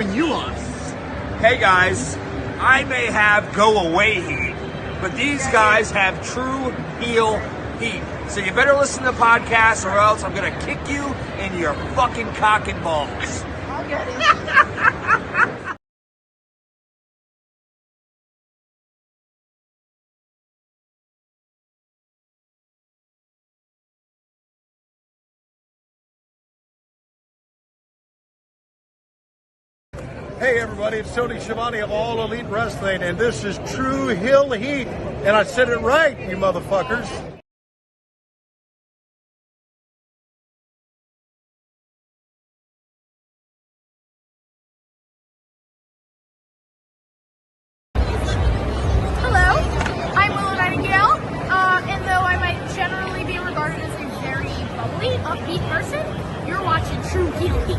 throwing you off. Hey guys, I may have go away heat, but these guys have true heel heat. So you better listen to the podcast or else I'm gonna kick you in your fucking cock and balls. I'll get it. Hey everybody, it's Tony Schiavone of All Elite Wrestling, and this is True Hill Heat, and I said it right, you motherfuckers. Hello, I'm Willow Nightingale, and though I might generally be regarded as a very bubbly, upbeat person, you're watching True Heel Heat.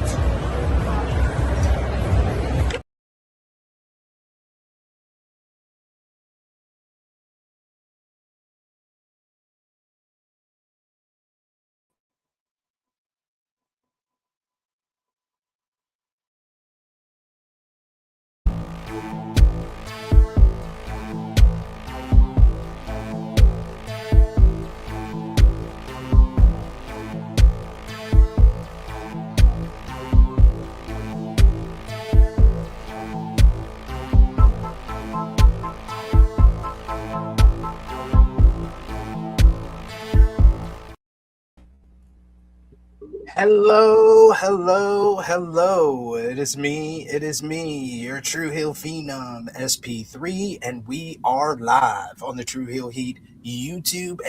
Hello. It is me, your True Heel Phenom, SP3, and we are live on the True Heel Heat YouTube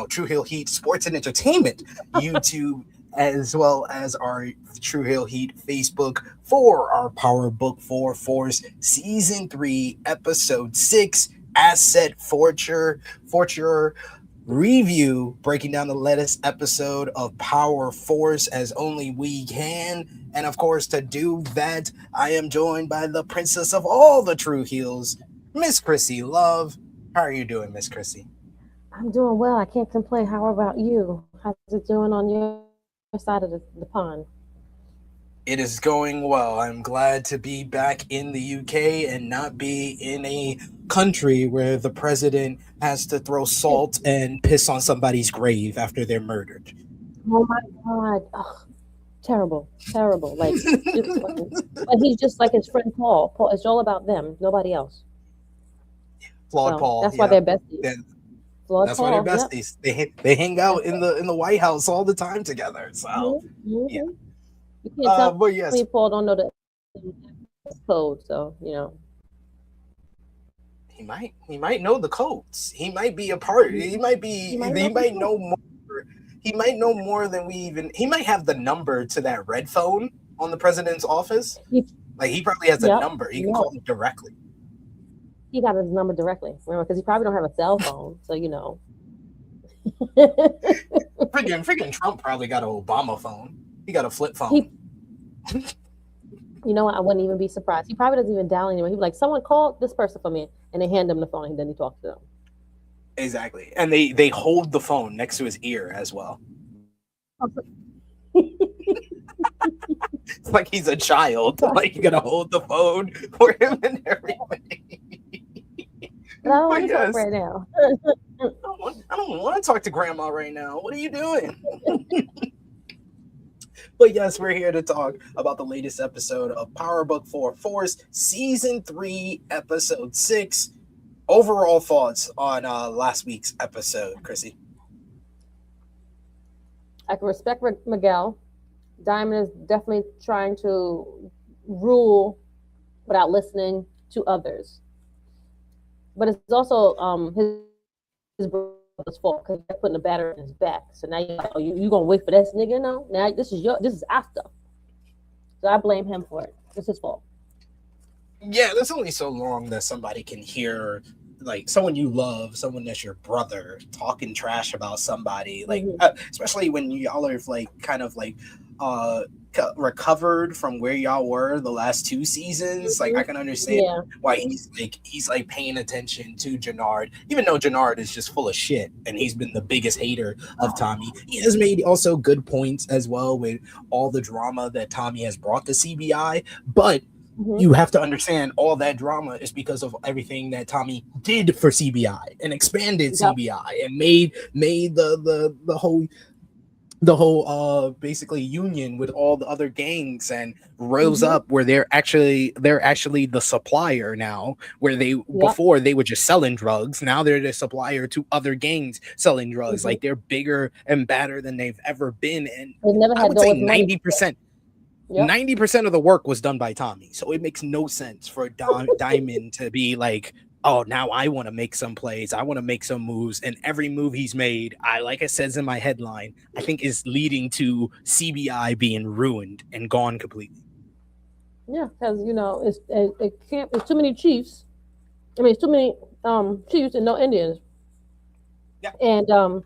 True Heel Heat Sports and Entertainment YouTube, as well as our True Heel Heat Facebook for our Power Book 4 Force Season 3, Episode 6, Asset Forfeiture review, breaking down the latest episode of Power Force as only we can. And of course, to do that, I am joined by the princess of all the true heels, Miss Krssi Luv. How are you doing, Miss Krssi? I'm doing well. I can't complain. How about you? How's it doing on your side of the pond? It is going well. I'm glad to be back in the UK and not be in a country where the president has to throw salt and piss on somebody's grave after they're murdered. Oh my God. Ugh, terrible. Like he's just like his friend Paul. It's all about them, nobody else. Flawed Paul. That's why they're besties. That's why they're besties. Yep. They hang out in the White House all the time together. So yeah. You can't tell but yes. me Paul don't know the code, so you know. He might know the codes. He might be a part. He might know more. He might know more than we even. He might have the number to that red phone on the president's office. He probably has a number. He can call him directly. He got his number directly, remember, because he probably don't have a cell phone, so you know. Freaking Trump probably got an Obama phone. He got a flip phone. You know what? I wouldn't even be surprised. He probably doesn't even dial anyone. He'd be like, someone called this person for me, and they hand him the phone, and then he talks to them. Exactly. And they hold the phone next to his ear as well. It's like he's a child. Like, you're going to hold the phone for him and everything. But I don't want to talk right now. I don't want to talk to Grandma right now. What are you doing? But yes, we're here to talk about the latest episode of Power Book 4 Force Season 3, Episode 6. Overall thoughts on last week's episode, Krssi? I can respect Miguel. Diamond is definitely trying to rule without listening to others. But it's also his brother's fault because they're putting a battery in his back. So now you gonna wait for this nigga? No, now this is after. So I blame him for it. It's his fault. Yeah, there's only so long that somebody can hear, like, someone you love, someone that's your brother, talking trash about somebody, like especially when y'all are like kind of like recovered from where y'all were the last 2 seasons, like I can understand Yeah. why he's like paying attention to Jannard, even though Jannard is just full of shit and he's been the biggest hater of Tommy. He has made also good points as well with all the drama that Tommy has brought to CBI, but you have to understand all that drama is because of everything that Tommy did for CBI and expanded CBI and made the whole basically union with all the other gangs and rose up where they're actually the supplier now, where they before they were just selling drugs, now they're the supplier to other gangs selling drugs. Like they're bigger and badder than they've ever been, and I would say 90% of the work was done by Tommy. So it makes no sense for Diamond to be like, oh, now I want to make some plays. I want to make some moves. And every move he's made, like it says in my headline, I think is leading to CBI being ruined and gone completely. Yeah, because it's too many chiefs. I mean, it's too many chiefs and no Indians. Yeah. And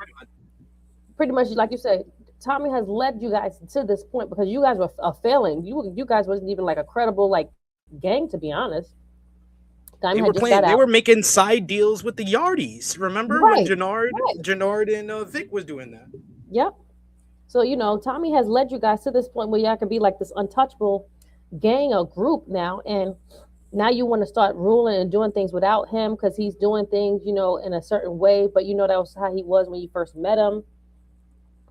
pretty much like you said, Tommy has led you guys to this point because you guys were failing. You guys wasn't even like a credible like gang, to be honest. They were making side deals with the Yardies. Remember when Jannard and Vic was doing that? Yep. So Tommy has led you guys to this point where y'all can be like this untouchable gang or group now, and now you want to start ruling and doing things without him because he's doing things in a certain way, but that was how he was when you first met him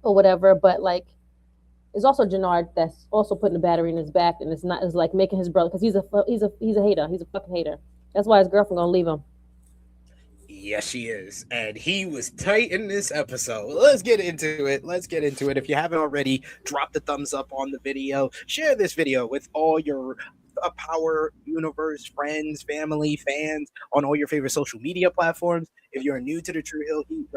or whatever. But like, it's also Jannard that's also putting the battery in his back, and it's like making his brother, because he's a hater. He's a fucking hater. That's why his girlfriend gonna leave him. Yes, she is. And he was tight in this episode. Let's get into it. If you haven't already, drop the thumbs up on the video. Share this video with all your Power Universe friends, family, fans on all your favorite social media platforms. If you're new to the True Hill Heat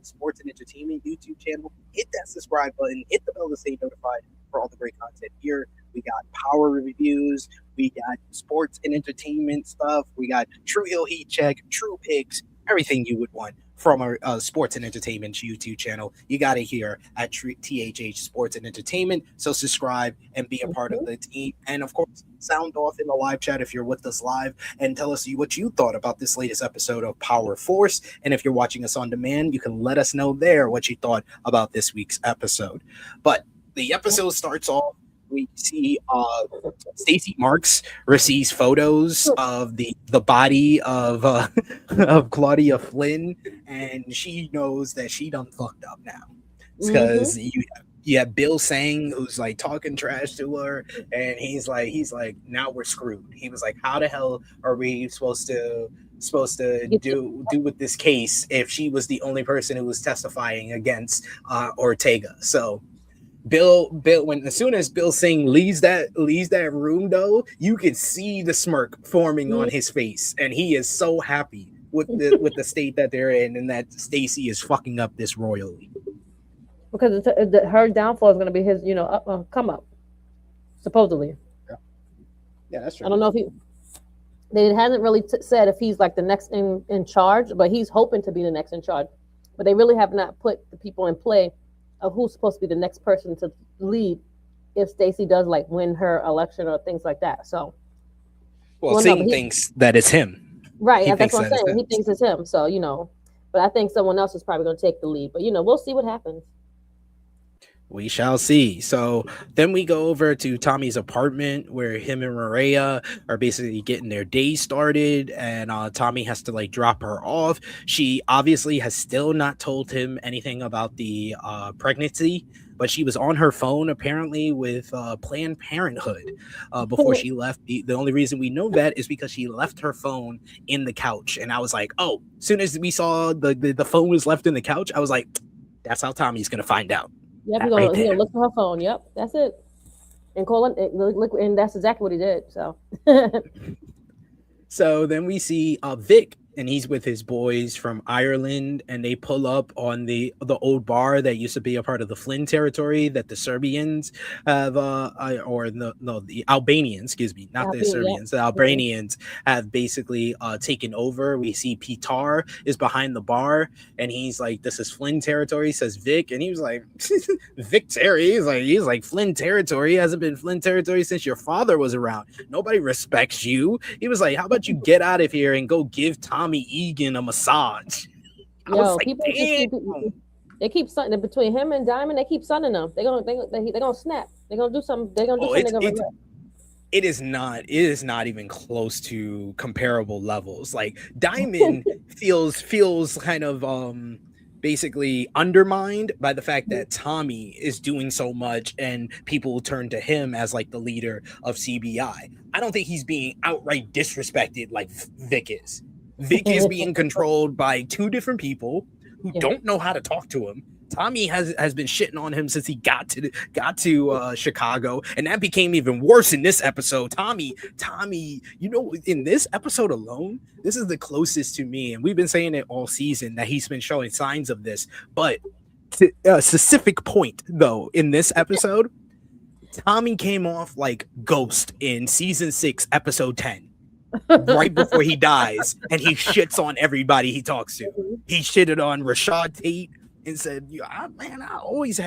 Sports and Entertainment YouTube channel, hit that subscribe button, hit the bell to stay notified for all the great content here. We got power reviews, we got sports and entertainment stuff, we got True Hill Heat Check, True Picks, everything you would want from our sports and entertainment YouTube channel. You got it here at THH Sports and Entertainment. So subscribe and be a part of the team. And of course, sound off in the live chat if you're with us live and tell us what you thought about this latest episode of Power Force. And if you're watching us on demand, you can let us know there what you thought about this week's episode. But the episode starts off. We see Stacey Marks receives photos of the body of Claudia Flynn, and she knows that she done fucked up now. Because you have Bill Sang, who's like talking trash to her, and he's like, now we're screwed. He was like, how the hell are we supposed to do with this case if she was the only person who was testifying against Ortega? So Bill, as soon as Bill Singh leaves that room, though, you could see the smirk forming on his face, and he is so happy with the state that they're in, and that Stacey is fucking up this royally. Because her downfall is going to be his, come up, supposedly. Yeah, that's true. I don't know if they hasn't really said if he's like the next in charge, but he's hoping to be the next in charge. But they really have not put the people in play of who's supposed to be the next person to lead if Stacey does like win her election or things like that. So, Singh thinks that it's him, right? That's what I'm saying. He thinks it's him. So but I think someone else is probably going to take the lead. But we'll see what happens. We shall see. So then we go over to Tommy's apartment where him and Mireya are basically getting their day started, and Tommy has to like drop her off. She obviously has still not told him anything about the pregnancy, but she was on her phone apparently with Planned Parenthood before she left. The only reason we know that is because she left her phone in the couch, and I was like, oh, as soon as we saw the phone was left in the couch, I was like, that's how Tommy's gonna find out. Yep, he's gonna look for her phone. Yep, that's it. And call it, and that's exactly what he did. So So then we see Vic and he's with his boys from Ireland, and they pull up on the old bar that used to be a part of the Flynn territory that the Serbians have, or no, the Albanians, excuse me, not the Serbians, the Albanians have basically taken over. We see Pitar is behind the bar, and he's like, "This is Flynn territory," says Vic, and he was like, "Vic Terry," he's like Flynn territory hasn't been Flynn territory since your father was around. Nobody respects you. He was like, "How about you get out of here and go give Tommy Egan a massage?" They keep something between him and Diamond. They keep sunning them. They're gonna snap. They're gonna do something. They're gonna do something. It is not even close to comparable levels. Like Diamond feels kind of basically undermined by the fact that Tommy is doing so much and people turn to him as like the leader of CBI. I don't think he's being outright disrespected like Vic is. Vic is being controlled by two different people who don't know how to talk to him. Tommy has been shitting on him since he got to Chicago, and that became even worse in this episode. Tommy, in this episode alone, this is the closest to me, and we've been saying it all season that he's been showing signs of this. But to a specific point, though, in this episode, Tommy came off like Ghost in season 6, episode 10. Right before he dies, and he shits on everybody he talks to. He shitted on Rashad Tate and said, I've always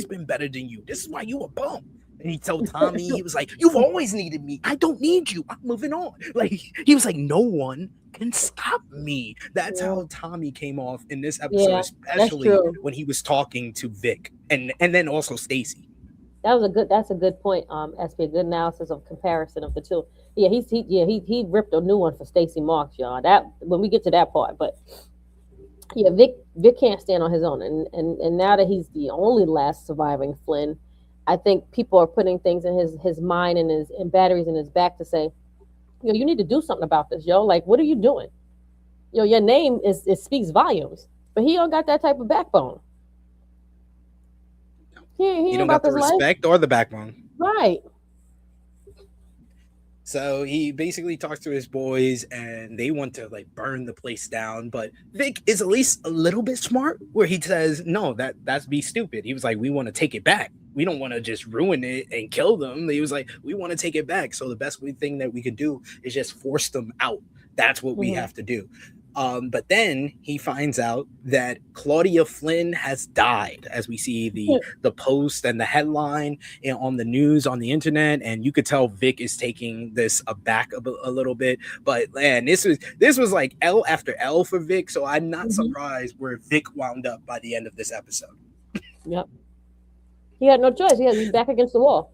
been better than you. This is why you a bum. And he told Tommy, he was like, you've always needed me. I don't need you. I'm moving on. Like, he was like, no one can stop me. That's how Tommy came off in this episode, especially when he was talking to Vic and then also Stacy. That's a good point, SP, a good analysis of comparison of the two. Yeah, he ripped a new one for Stacy Marks, y'all. That when we get to that part, but yeah, Vic can't stand on his own, and now that he's the only last surviving Flynn, I think people are putting things in his mind and batteries in his back to say, you need to do something about this, yo. Like, what are you doing? Your name it speaks volumes, but he don't got that type of backbone. He don't got the respect or the backbone, right? So he basically talks to his boys and they want to like burn the place down. But Vic is at least a little bit smart where he says, no, that's be stupid. He was like, we want to take it back. We don't want to just ruin it and kill them. He was like, we want to take it back. So the best thing that we could do is just force them out. That's what we have to do. But then he finds out that Claudia Flynn has died, as we see the post and the headline on the news on the internet, and you could tell Vic is taking this aback a little bit. But man, this was like L after L for Vic, so I'm not surprised where Vic wound up by the end of this episode. Yep, he had no choice. He had to be back against the wall.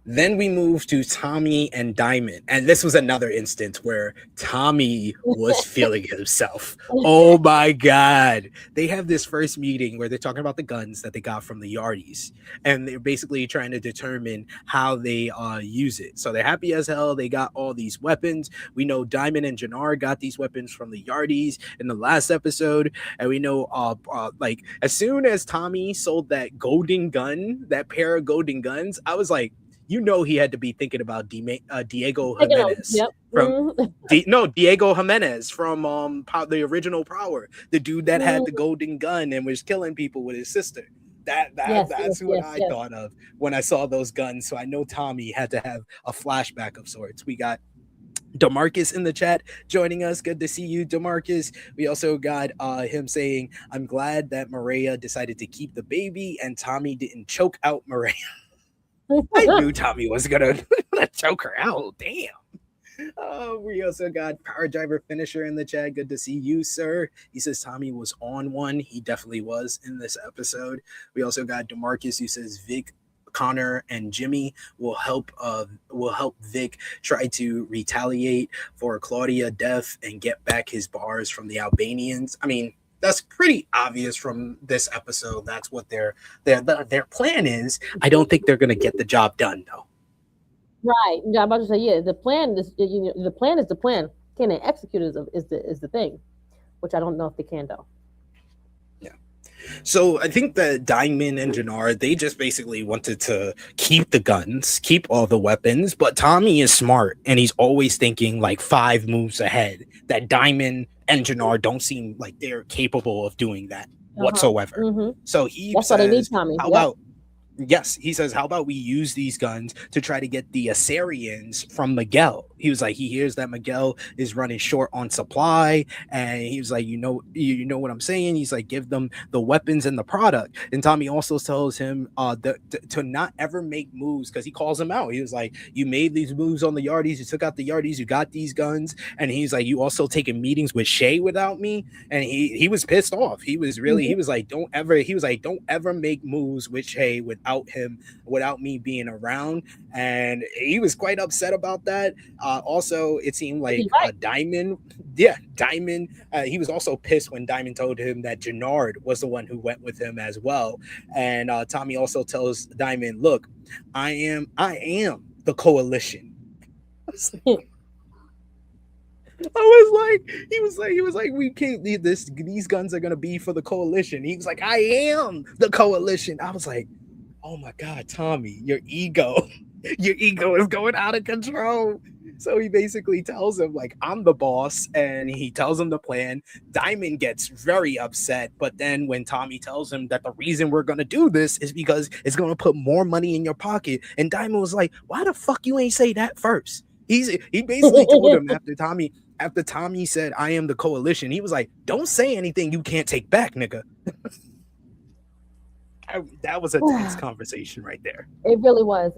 Then we move to Tommy and Diamond. And this was another instance where Tommy was feeling himself. Oh my God. They have this first meeting where they're talking about the guns that they got from the Yardies. And they're basically trying to determine how they use it. So they're happy as hell. They got all these weapons. We know Diamond and Jannar got these weapons from the Yardies in the last episode. And we know like as soon as Tommy sold that golden gun, that pair of golden guns, I was like, he had to be thinking about Diego Jimenez. Diego Jimenez from the original Power, the dude that had the golden gun and was killing people with his sister. That's what I thought of when I saw those guns. So I know Tommy had to have a flashback of sorts. We got DeMarcus in the chat joining us. Good to see you, DeMarcus. We also got him saying, I'm glad that Mireya decided to keep the baby and Tommy didn't choke out Mireya. I knew Tommy was gonna choke her out. Damn. We also got Power Driver Finisher in the chat. Good to see you, sir. He says Tommy was on one. He definitely was in this episode. We also got DeMarcus who says Vic, Connor, and Jimmy will help Vic try to retaliate for Claudia death and get back his bars from the Albanians. I mean, that's pretty obvious from this episode. That's what their plan is. I don't think they're going to get the job done, though. Right. I'm about to say, the plan is the plan is the plan. Can they execute is the thing, which I don't know if they can, though. Yeah. So I think that Diamond and Jannar, they just basically wanted to keep the guns, keep all the weapons, but Tommy is smart and he's always thinking like 5 moves ahead. That Diamond and Jannar don't seem like they're capable of doing that whatsoever. Mm-hmm. So he That's why they need says, Tommy. how Yep. about Yes, he says, how about we use these guns to try to get the Assyrians from Miguel? He was like, he hears that Miguel is running short on supply, and he was like, you know what I'm saying? He's like, give them the weapons and the product. And Tommy also tells him to not ever make moves because he calls him out. He was like, you made these moves on the yardies, you took out the yardies, you got these guns, and he's like, you also taking meetings with Shay without me, and he was pissed off. He was really he was like, don't ever make moves with Shay without me being around, and he was quite upset about that. Also, it seemed like Diamond, he was also pissed when Diamond told him that Jannard was the one who went with him as well. And Tommy also tells Diamond, look, I am the coalition. He was like, we can't leave this. These guns are gonna be for the coalition. He was like, I am the coalition. I was like, oh my God, Tommy, your ego is going out of control. So he basically tells him, like, I'm the boss, and he tells him the plan. Diamond gets very upset, but then when Tommy tells him that the reason we're going to do this is because it's going to put more money in your pocket, and Diamond was like, why the fuck you ain't say that first? He basically told him after Tommy said, I am the coalition, he was like, don't say anything you can't take back, nigga. That was a tense conversation right there. It really was.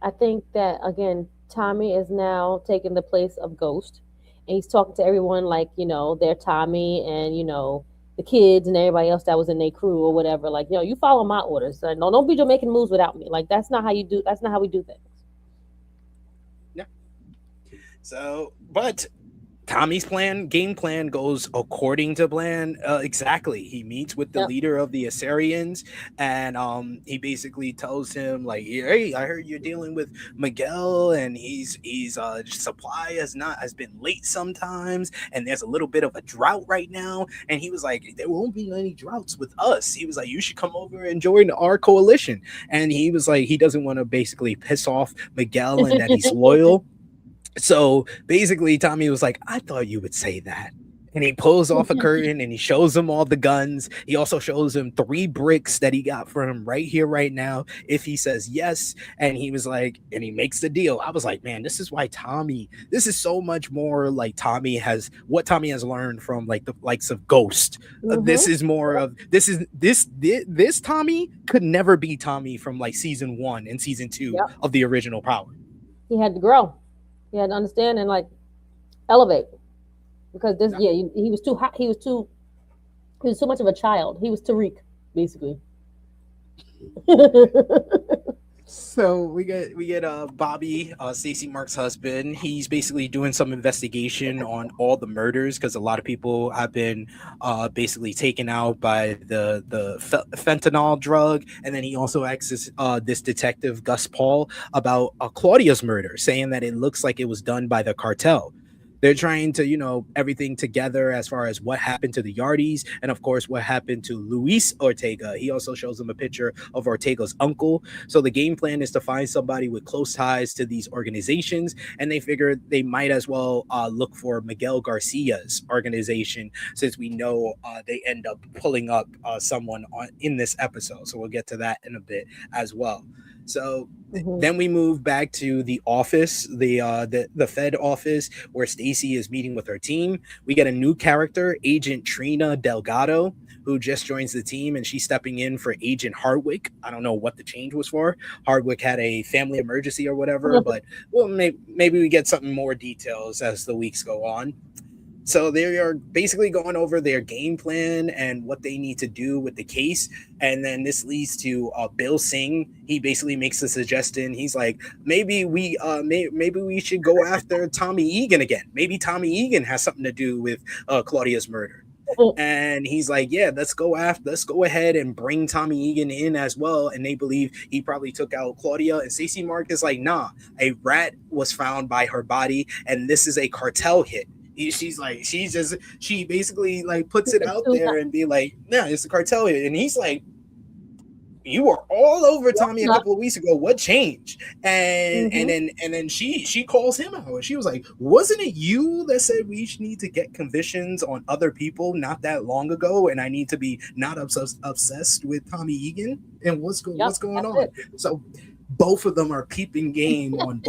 I think that again, Tommy is now taking the place of Ghost, and he's talking to everyone like they're Tommy and the kids and everybody else that was in their crew or whatever. Like you follow my orders. So, no, don't be making moves without me. Like that's not how you do. That's not how we do things. Yeah. So, but Tommy's game plan goes according to plan. Exactly. He meets with the leader of the Assyrians, and he basically tells him like, hey, I heard you're dealing with Miguel, and he's supply has been late sometimes, and there's a little bit of a drought right now. And he was like, there won't be any droughts with us. He was like, you should come over and join our coalition. And he was like, he doesn't want to basically piss off Miguel and that he's loyal. So basically, Tommy was like, I thought you would say that. And he pulls off a curtain and he shows him all the guns. He also shows him 3 bricks that he got from him right here, right now, if he says yes. And he was like, and he makes the deal. I was like, man, this is why this is so much more like Tommy has learned from like the likes of Ghost. This is more of this Tommy could never be Tommy from like season 1 and season 2 of the original Power. He had to grow. He had to understand and like elevate, because he was too hot. He was too much of a child. He was Tariq, basically. So we get Bobby, Stacey Mark's husband. He's basically doing some investigation on all the murders because a lot of people have been basically taken out by the fentanyl drug. And then he also asks this detective Gus Paul about Claudia's murder, saying that it looks like it was done by the cartel. They're trying to, everything together as far as what happened to the Yardis and, of course, what happened to Luis Ortega. He also shows them a picture of Ortega's uncle. So the game plan is to find somebody with close ties to these organizations, and they figured they might as well look for Miguel Garcia's organization, since we know they end up pulling up someone in this episode. So we'll get to that in a bit as well. So then we move back to the office, the Fed office, where Stacey is meeting with her team. We get a new character, Agent Trina Delgado, who just joins the team, and she's stepping in for Agent Hardwick. I don't know what the change was for. Hardwick had a family emergency or whatever, but maybe we get something more details as the weeks go on. So they are basically going over their game plan and what they need to do with the case. And then this leads to Bill Singh. He basically makes a suggestion. He's like, maybe we should go after Tommy Egan again. Maybe Tommy Egan has something to do with Claudia's murder. And he's like, yeah, let's go ahead and bring Tommy Egan in as well. And they believe he probably took out Claudia. And Stacey Mark is like, nah, a rat was found by her body, and this is a cartel hit. She basically like puts it out there and be like, yeah, it's the cartel. And he's like, you were all over Tommy a couple of weeks ago. What changed? And then she calls him out. She was like, wasn't it you that said we need to get convictions on other people not that long ago? And I need to be not obsessed with Tommy Egan? And what's going on? So both of them are keeping game on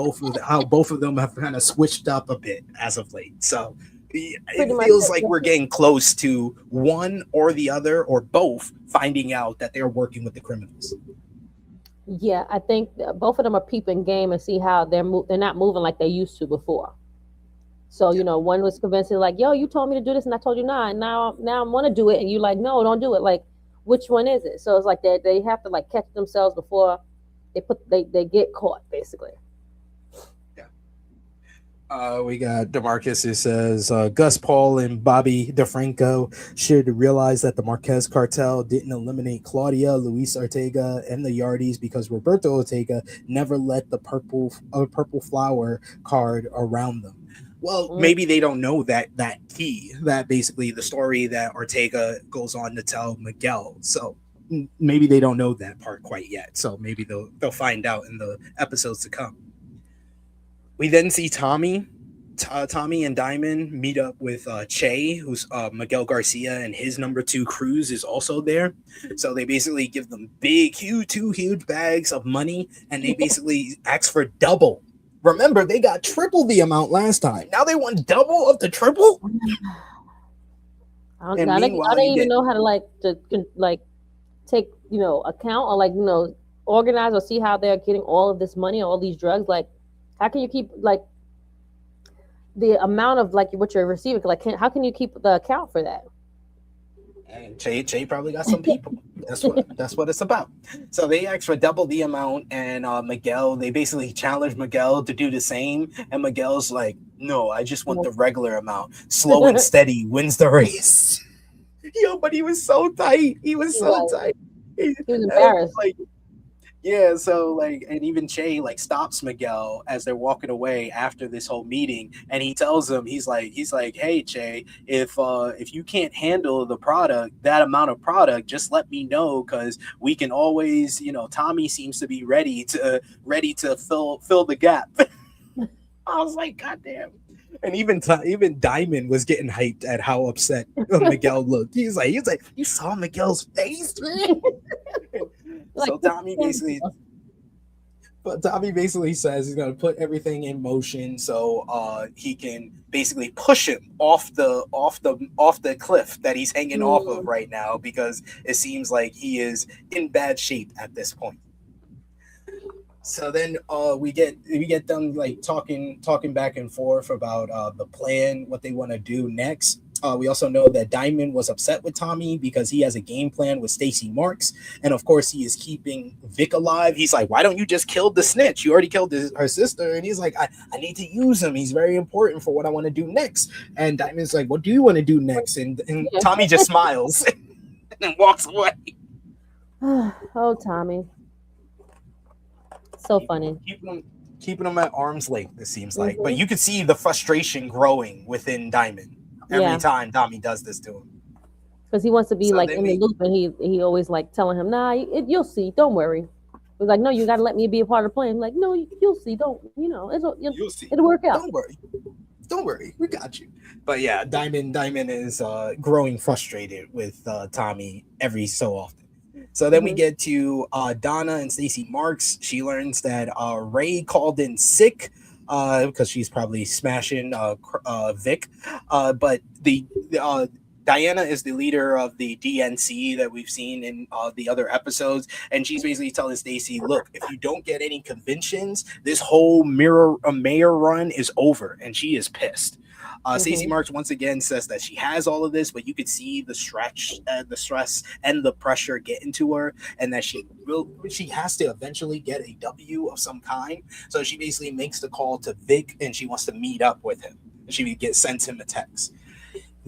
how both of them have kind of switched up a bit as of late. So it feels like we're getting close to one or the other or both finding out that they're working with the criminals. Yeah, I think both of them are peeping game and see how they're not moving like they used to before. So, one was convincing like, yo, you told me to do this and I told you not. And now I want to do it. And you're like, no, don't do it. Like, which one is it? So it's like they have to like catch themselves before they get caught, basically. We got DeMarcus who says Gus Paul and Bobby DeFranco should realize that the Marquez cartel didn't eliminate Claudia, Luis Ortega, and the Yardis because Roberto Ortega never let the purple flower card around them. Well, maybe they don't know that key, that basically the story that Ortega goes on to tell Miguel. So maybe they don't know that part quite yet. So maybe they'll find out in the episodes to come. We then see Tommy and Diamond meet up with Che, who's Miguel Garcia, and his number 2 Cruz is also there. So they basically give them two huge bags of money, and they basically ask for double. Remember, they got triple the amount last time. Now they want double of the triple. I don't even know how to take account or organize or see how they're getting all of this money, all these drugs. Like, how can you keep like the amount of like what you're receiving? Like, how can you keep the account for that? And Che probably got some people. That's what it's about. So they asked for double the amount, and Miguel, they basically challenged Miguel to do the same, and Miguel's like, no, I just want the regular amount. Slow and steady wins the race. Yo, but he was so tight. He was so tight. He was embarrassed. Yeah, so and even Che stops Miguel as they're walking away after this whole meeting, and he tells him, he's like, hey Che, if you can't handle that amount of product, just let me know, because we can always, Tommy seems to be ready to fill the gap. I was like, goddamn. And even Diamond was getting hyped at how upset Miguel looked. He's like, you saw Miguel's face, man. So Tommy basically says he's going to put everything in motion so he can basically push him off the cliff that he's hanging off of right now, because it seems like he is in bad shape at this point. So then we get them talking back and forth about the plan, what they want to do next. We also know that Diamond was upset with Tommy because he has a game plan with Stacey Marks, and of course he is keeping Vic alive. He's like, why don't you just kill the snitch? You already killed her sister. And he's like, I need to use him. He's very important for what I want to do next. And Diamond's like, what do you want to do next? And Tommy just smiles and then walks away. Oh, Tommy. So funny. Keeping them at arm's length, it seems like. But you could see the frustration growing within Diamond every time Tommy does this to him. Because he wants to be in the loop, and he always telling him, nah, you'll see, don't worry. He's like, no, you got to let me be a part of the plan. I'm like, no, you'll see, you'll see. It'll work out. Don't worry, we got you. But yeah, Diamond is growing frustrated with Tommy every so often. So then we get to Donna and Stacey Marks. She learns that Ray called in sick because she's probably smashing Vic. But Diana is the leader of the DNC that we've seen in the other episodes, and she's basically telling Stacey, look, if you don't get any conventions, this whole mayor run is over, and she is pissed. Stacey Marks once again says that she has all of this, but you could see the stress and the pressure get into her, and that she has to eventually get a W of some kind. So she basically makes the call to Vic, and she wants to meet up with him. She sends him a text.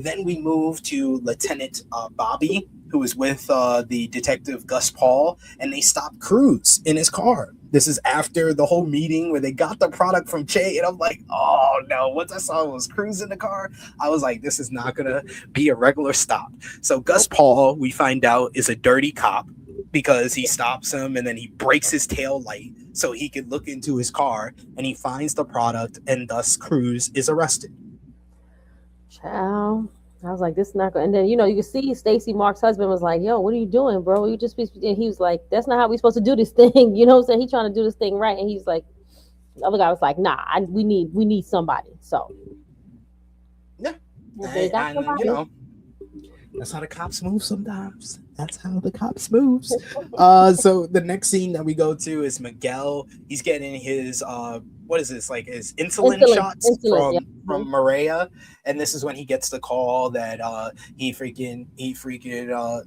Then we move to Lieutenant Bobby, who is with the detective Gus Paul, and they stop Cruz in his car. This is after the whole meeting where they got the product from Che, and I'm like, oh no, once I saw it was Cruz in the car, I was like, this is not gonna be a regular stop. So Gus Paul, we find out, is a dirty cop because he stops him and then he breaks his tail light so he can look into his car, and he finds the product, and thus Cruz is arrested. Child. I was like, this is not good. And then, you can see Stacy Mark's husband was like, yo, what are you doing, bro? You just, and he was like, that's not how we supposed to do this thing. You know what I'm saying? He's trying to do this thing right. And he's like, the other guy was like, nah, we need somebody. So. Yeah. They got somebody. That's how the cops move sometimes. That's how the cops moves. So the next scene that we go to is Miguel. He's getting his what is this, like his insulin shots from Mireya, and this is when he gets the call that he freaking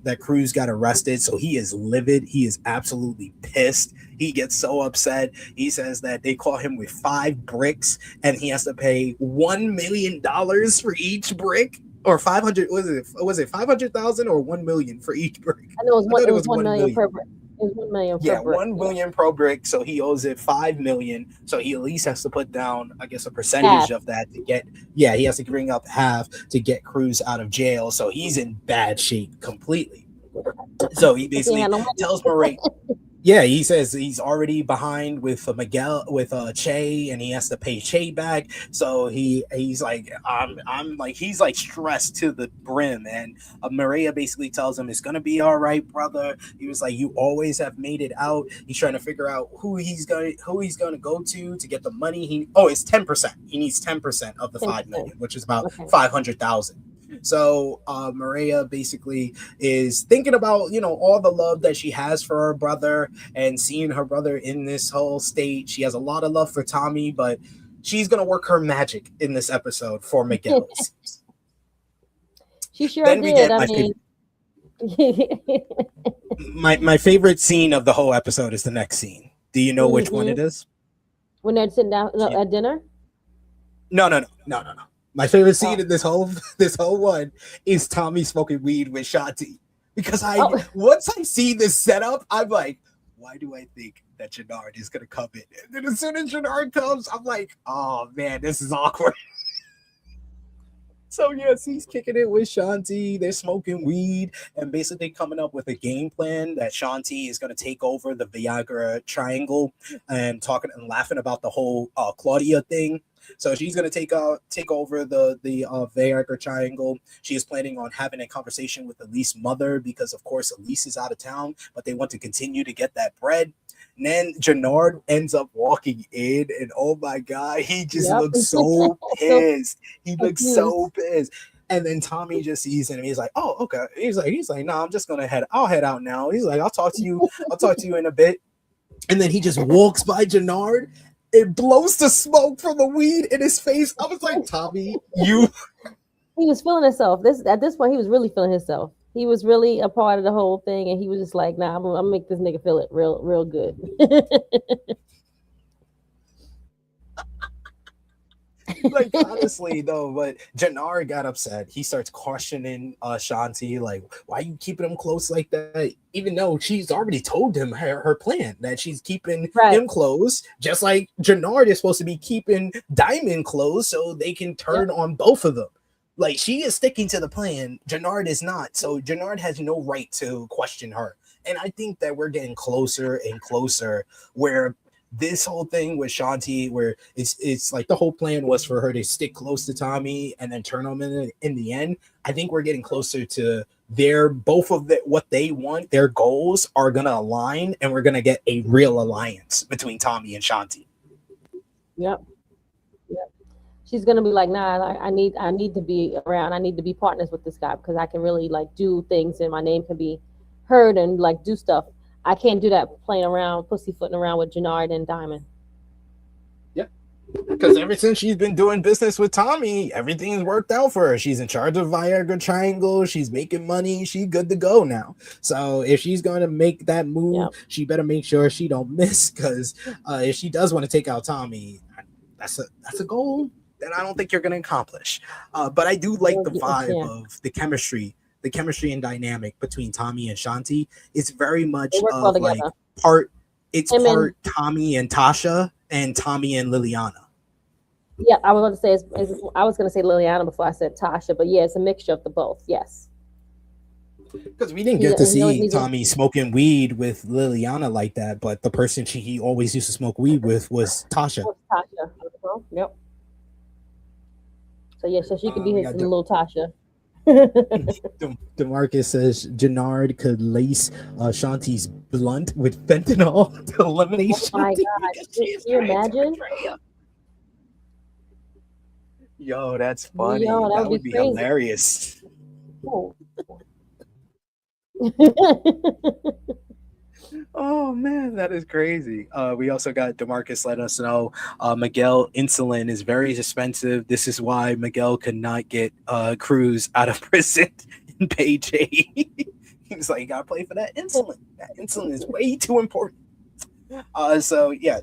that Cruz got arrested. So he is livid. He is absolutely pissed. He gets so upset. He says that they call him with 5 bricks, and he has to pay $1 million for each brick. Or 500, was it 500,000 or 1 million for each brick? I know it was 1 million per brick. It was 1 million per brick. 1 million per brick. So he owes it 5 million. So he at least has to put down, I guess, a percentage of that to get. Yeah, he has to bring up half to get Cruz out of jail. So he's in bad shape completely. So he basically tells Mireya. Yeah, he says he's already behind with Miguel, with Che, and he has to pay Che back. So he's like, he's like stressed to the brim. And Mireya basically tells him it's gonna be all right, brother. He was like, you always have made it out. He's trying to figure out who he's gonna go to get the money. It's 10%. He needs 10% of the 5 million, which is about 500,000. So Mireya basically is thinking about, all the love that she has for her brother and seeing her brother in this whole state. She has a lot of love for Tommy, but she's going to work her magic in this episode for Miguel. She sure did. My favorite scene of the whole episode is the next scene. Do you know which one it is? When they're sitting down at dinner? No. My favorite scene in this whole one is Tommy smoking weed with Shanti. Because once I see this setup, I'm like, why do I think that Jannard is gonna come in? And then as soon as Jannard comes, I'm like, oh man, this is awkward. So yes, he's kicking it with Shanti. They're smoking weed and basically coming up with a game plan that Shanti is going to take over the Viagra triangle and talking and laughing about the whole Claudia thing. So she's going to take over the Viagra triangle. She is planning on having a conversation with Elise's mother because, of course, Elise is out of town, but they want to continue to get that bread. And then Jannard ends up walking in, and oh my God, he just looks so pissed. He looks so pissed. And then Tommy just sees him. He's like, "Oh, okay." He's like, "No, I'm just gonna I'll head out now." He's like, "I'll talk to you in a bit." And then he just walks by Jannard. It blows the smoke from the weed in his face. I was like, Tommy, you. He was feeling himself. At this point, he was really feeling himself. He was really a part of the whole thing, and he was just like, "Nah, I'm gonna make this nigga feel it real good." Like honestly though, but Jannard got upset. He starts questioning Shanti, like, why are you keeping him close like that? Even though she's already told him her plan that she's keeping him close, just like Jannard is supposed to be keeping Diamond close so they can turn on both of them. Like she is sticking to the plan. Jannard is not. So Jannard has no right to question her. And I think that we're getting closer and closer where this whole thing with Shanti, where it's like the whole plan was for her to stick close to Tommy and then turn him in the end. I think we're getting closer to what they want. Their goals are gonna align, and we're gonna get a real alliance between Tommy and Shanti. Yep. She's gonna be like, nah, I need to be around. I need to be partners with this guy because I can really like do things and my name can be heard and like do stuff. I can't do that playing around, pussyfooting around with Jannard and Diamond. Yeah, because ever since she's been doing business with Tommy, everything's worked out for her. She's in charge of Viagra Triangle. She's making money. She's good to go now. So if she's going to make that move, she better make sure she don't miss. Because if she does want to take out Tommy, that's a goal then I don't think you're going to accomplish. But I do like the vibe Yeah. of the chemistry and dynamic between Tommy and Shanti. It's very much They work well of like together. part Him and- Tommy and Tasha and Tommy and Liliana. Yeah, I was going to say I was going to say Liliana before I said Tasha, but yeah, it's a mixture of the both. Yes. Because we didn't get to see Tommy smoking weed with Liliana like that, but the person he always used to smoke weed with was Tasha. Tasha. Yep. So yeah, so she could be his little Tasha. DeMarcus says Jannard could lace Shanti's blunt with fentanyl to eliminate Shanti. Oh my God. Can you imagine? Yo, that's funny. Yo, that would be hilarious. Oh. Oh man, that is crazy. We also got DeMarcus let us know Miguel insulin is very expensive. This is why Miguel could not get Cruz out of prison in page 8. He's like, you gotta play for that insulin. That insulin is way too important. So yeah,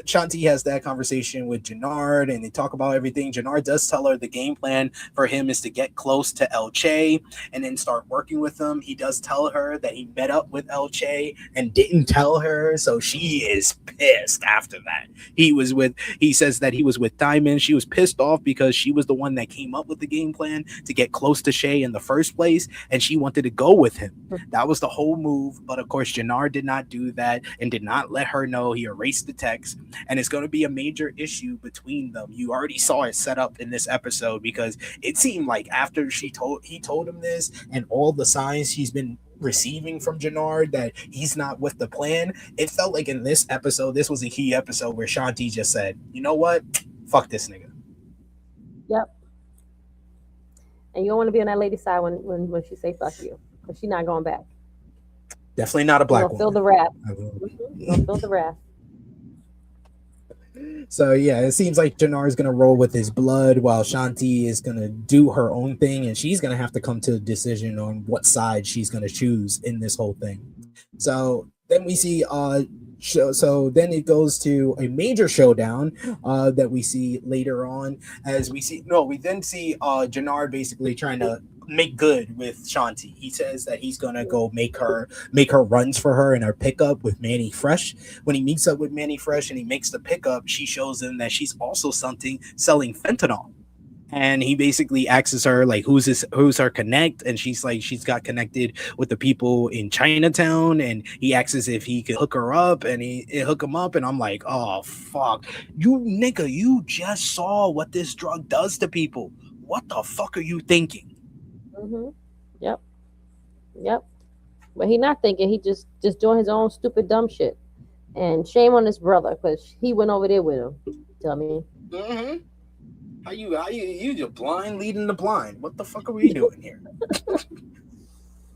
Shanti has that conversation with Jannard and they talk about everything. Jannard does tell her the game plan for him is to get close to El Che and then start working with him. He does tell her that he met up with El Che and didn't tell her, so she is pissed after that. He says that he was with Diamond. She was pissed off because she was the one that came up with the game plan to get close to Shay in the first place, and she wanted to go with him. That was the whole move, but of course Jannard did not do that and did not let her know. He erased the text, and it's going to be a major issue between them. You already saw it set up in this episode because it seemed like after he told him this and all the signs he's been receiving from Jannard that he's not with the plan, it felt like in this episode, this was a key episode where Shanti just said, you know what, fuck this nigga. Yep. And you don't want to be on that lady's side when she say fuck you, because she's not going back. Definitely not a black woman. Feel the wrath. Don't feel the wrath. So yeah, it seems like Jannard is gonna roll with his blood while Shanti is gonna do her own thing, and she's gonna have to come to a decision on what side she's gonna choose in this whole thing. So then we see so then it goes to a major showdown that we see later on we then see Jannard basically trying to make good with Shanti. He says that he's gonna go make her runs for her in her pickup with Manny Fresh. When he meets up with Manny Fresh and he makes the pickup, she shows him that she's also selling fentanyl. And he basically asks her like who's her connect, and she's like she's got connected with the people in Chinatown, and he asks if he could hook her up, and he hook him up, and I'm like, oh fuck, you nigga, you just saw what this drug does to people. What the fuck are you thinking? Mm-hmm. Yep. But he not thinking. He just doing his own stupid dumb shit. And shame on his brother because he went over there with him. Dummy. Mm-hmm. How you just blind leading the blind? What the fuck are we doing here?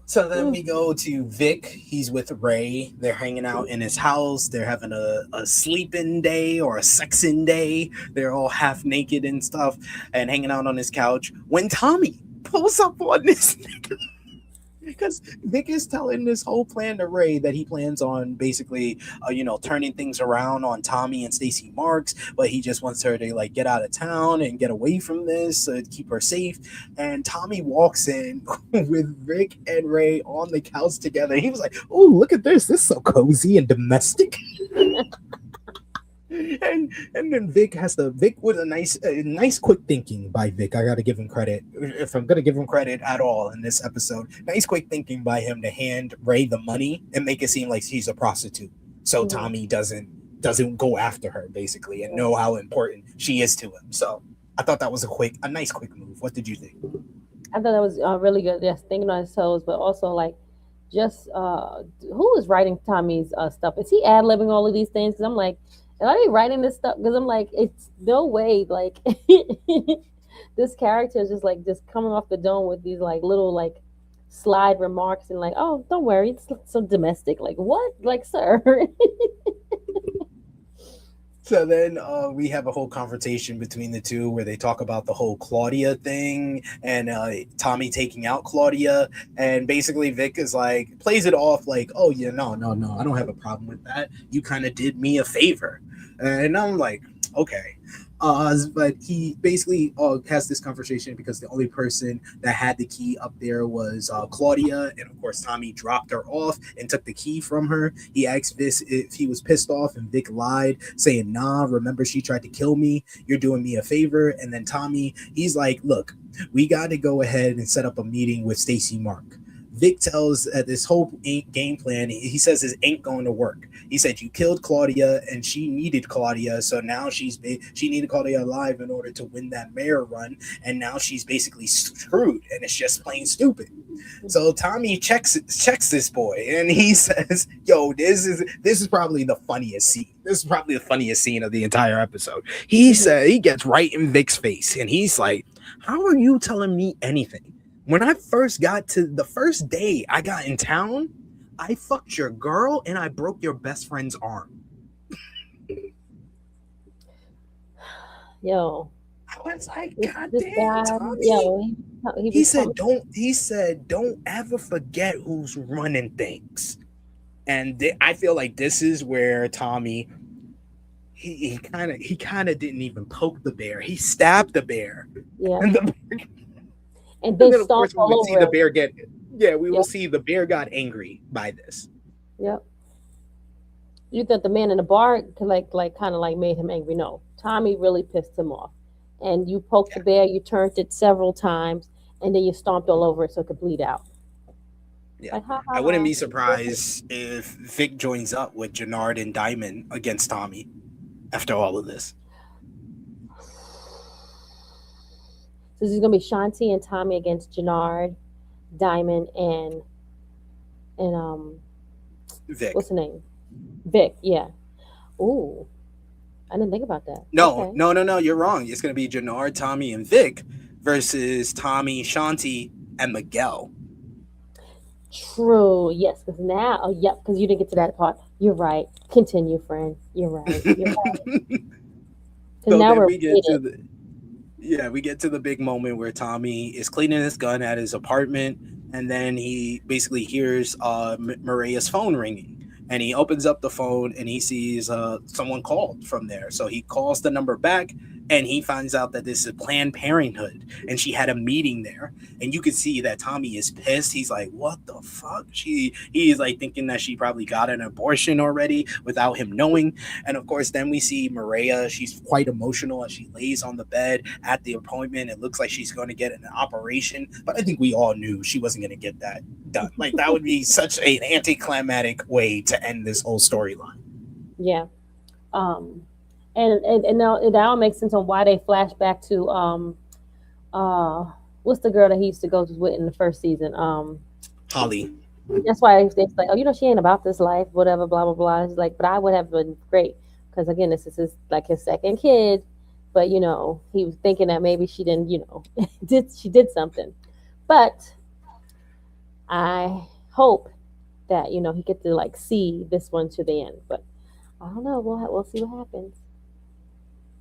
So then we go to Vic. He's with Ray. They're hanging out in his house. They're having a sleeping day or a sexing day. They're all half naked and stuff and hanging out on his couch when Tommy pulls up on this nigga. Because Vic is telling this whole plan to Ray that he plans on basically, turning things around on Tommy and Stacey Marks, but he just wants her to like get out of town and get away from this, to keep her safe. And Tommy walks in with Rick and Ray on the couch together. He was like, "Oh, look at this! This is so cozy and domestic." And then Vic with a nice quick thinking by Vic. I gotta give him credit. If I'm gonna give him credit at all in this episode, nice quick thinking by him to hand Ray the money and make it seem like she's a prostitute. So Tommy doesn't go after her basically and know how important she is to him. So I thought that was a nice quick move. What did you think? I thought that was really good. Yes, thinking on his toes, but also like just who is writing Tommy's stuff? Is he ad-libbing all of these things? Because I'm like, are they writing this stuff? Because I'm like, it's no way. Like this character is just coming off the dome with these like little like slide remarks and like, oh, don't worry, it's so domestic. Like what? Like, sir. So then we have a whole confrontation between the two where they talk about the whole Claudia thing and Tommy taking out Claudia. And basically Vic is like, plays it off like, oh, yeah, no, I don't have a problem with that. You kind of did me a favor. And I'm like, okay. But he basically has this conversation because the only person that had the key up there was Claudia, and of course Tommy dropped her off and took the key from her. He asked Vic if he was pissed off, and Vic lied, saying, "Nah, remember she tried to kill me. You're doing me a favor." And then Tommy, he's like, "Look, we got to go ahead and set up a meeting with Stacy Mark." Vic tells this whole game plan. He says it ain't going to work. He said you killed Claudia, and she needed Claudia, so now she needed Claudia alive in order to win that mayor run, and now she's basically screwed, and it's just plain stupid. So Tommy checks this boy, and he says, "Yo, this is probably the funniest scene. This is probably the funniest scene of the entire episode." He said he gets right in Vic's face, and he's like, "How are you telling me anything? When I first got to the first day I got in town, I fucked your girl and I broke your best friend's arm." Yo, I was like, "God this damn, guy, Tommy." yo, He said, "Don't ever forget who's running things." And I feel like this is where Tommy, he kind of didn't even poke the bear. He stabbed the bear. yeah, And then then of course stomped we all would see over the him. bear get. Yeah, we will Yep. see the bear got angry by this. Yep. You thought the man in the bar could kind of like made him angry? No, Tommy really pissed him off. And you poked the bear, you turned it several times, and then you stomped all over it so it could bleed out. Yeah, Like, ha, ha, I wouldn't ha. be surprised if Vic joins up with Jannard and Diamond against Tommy after all of this. So this is gonna be Shanti and Tommy against Jannard, Diamond, and Vic. what's the name? Vic. Yeah. Ooh, I didn't think about that. No, Okay. no, you're wrong. It's going to be Jannard, Tommy, and Vic versus Tommy, Shanti, and Miguel. True. Yes. Because now, oh, yep. Because you didn't get to that part. You're right. Continue, friend. You're right. You're right. Because So now then we're we get to rated. we get to the big moment where Tommy is cleaning his gun at his apartment, and then he basically hears Mireya's phone ringing. And he opens up the phone and he sees someone called from there. So he calls the number back, and he finds out that this is Planned Parenthood, and she had a meeting there. And you can see that Tommy is pissed. He's like, "What the fuck?" He's like thinking that she probably got an abortion already without him knowing. And of course, then we see Mireya. She's quite emotional as she lays on the bed at the appointment. It looks like she's going to get an operation, but I think we all knew she wasn't going to get that done. Like, that would be such an anticlimactic way to end this whole storyline. Yeah. And now it all makes sense on why they flash back to what's the girl that he used to go with in the first season? Holly. That's why it's like, oh, she ain't about this life, whatever, blah blah blah. It's like, but I would have been great because again, this is his second kid, but he was thinking that maybe she didn't, she did something, but I hope that he get to see this one to the end, but I don't know. We'll see what happens.